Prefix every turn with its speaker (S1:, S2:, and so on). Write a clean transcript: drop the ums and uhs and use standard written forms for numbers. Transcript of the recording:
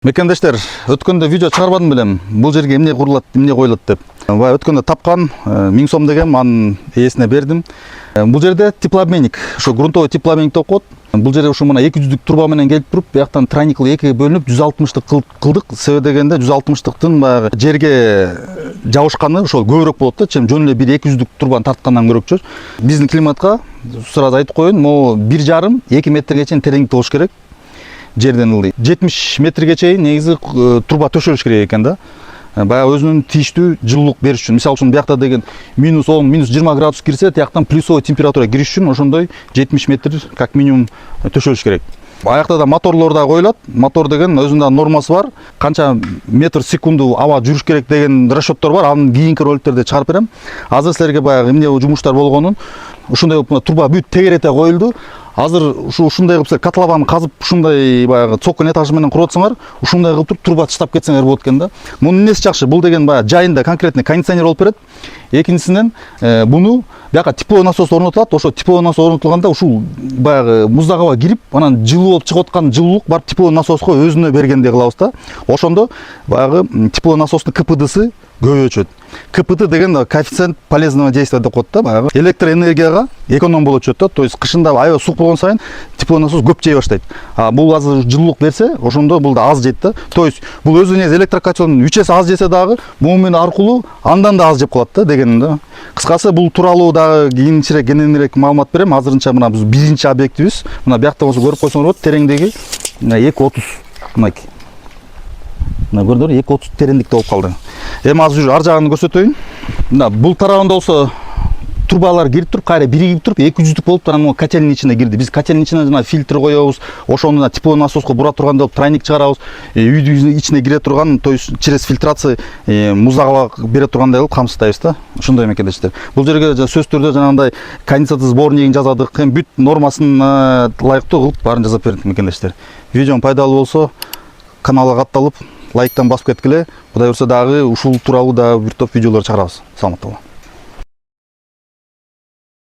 S1: Мекендештер, өткөндө видео чыгарбадым белем. Бул жерге эмне курулат, эмне коюлат деп. Баягы өткөндө тапкан 1000 сом деген анын ээсине бердим. Бул жерде теплообменник, ошо грунтовый теплообменник деп коет. Бул жерде ушу мына 200-дүк труба менен келип туруп, бияктан тройниклы экиге бөлүнүп 160-тык кылдык. Себеби дегенде 160-тыктын баягы жерге жабышканы ошол көбүрөөк болот да, чем жөн эле бир 200-дүк трубаны тарткандан көбүрөөкчү. Биздин климатка сразу айтып коеюн, могу 1,5-2 метрге чейин тереңдик болуш керек. Жерден ылдый 70 метрге чейин негизи труба төшөлүш керек экен да. Баягы өзүнүн тийиштүү жылуулук бериш үчүн. Мисалы үчүн биякта деген -10, -20 градус кирсе, тияктан плюсовый температура кириш үчүн ошондой 70 метр как минимум төшөлүш керек. Аякта да моторлор да коюлат. Мотор деген өзүнүн нормасы бар. Канча метр секунду аба жүрүш керек деген расчеттор бар. Анын кийинки роликтерде чыгарып берем. Азыр силерге баягы эмне жумуштар болгонун, ушундай труба бүт тегерете коюлду. Азыр ушундай кылып силер котлован казып, ушундай баягы цоколь этажы менен куруп атсаңар, ушундай кылып туруп труба таштап кетсеңер болот экен да. Мунун эмнеси жакшы? Бул деген баягы жайында конкретный кондиционер болуп берет. Экинчисинен буну бияка тепловой насос орнотулат. Ошо тепловой насос орнотулганда ушул баягы муздак аба кирип, анан жылуу болуп чыгып аткан жылуулук барып тепловой насоска өзүнө бергендей кылабыз да. Ошондо баягы тепловой насостун КПДсы көбөйчөт. КПД деген коэффициент полезного действия деп коет да, баягы электроэнергияга эконом болуп чөт да. То есть кышында аябай суук болгон сайын тепловой насос көп жей баштайт. А бул азыр жылуулук берсе, ошондо бул да аз жейт да. То есть бул өзү негизи электрокотелдун 3 эсе аз жесе дагы, момун аркылуу андан да аз жеп калат да дегеним да. Кыскасы бул тууралуу дагы кийинчерээк кененирээк маалымат берем. Азырынча мына биз биринчи объектибиз. Мына биякта болсо көрүп койсоңор болот, тереңдиги 2,30 мынакей. Мына көрдүңөр, 2,30 тереңдикте болуп калды. Эми азыр ар жагын көрсөтөйүн. Мына бул тарабында болсо трубалар кирип туруп, кайра биригип туруп 200-дүк болуп анан котельный ичине кирди. Биз котельный ичине жана фильтр коебуз, ошону тепловой насоска бура турганда тройник чыгарабыз. Үйдүн ичине кире турган, то есть через фильтрация муздак аба бере тургандай кылып камсыздайбыз да. Ошондой мекендештер. Бул жерге сөз түрдө жанагындай конденсат сборнигин жазадык, бүт нормасын ылайыктуу кылып баарын жазып бердик мекендештер. Видеом пайдалуу болсо каналга катталып, лайктан басып кеткиле. Кудай урса дагы ушул тууралуу да бир топ видеолор чыгарабыз. Саламат болуңар.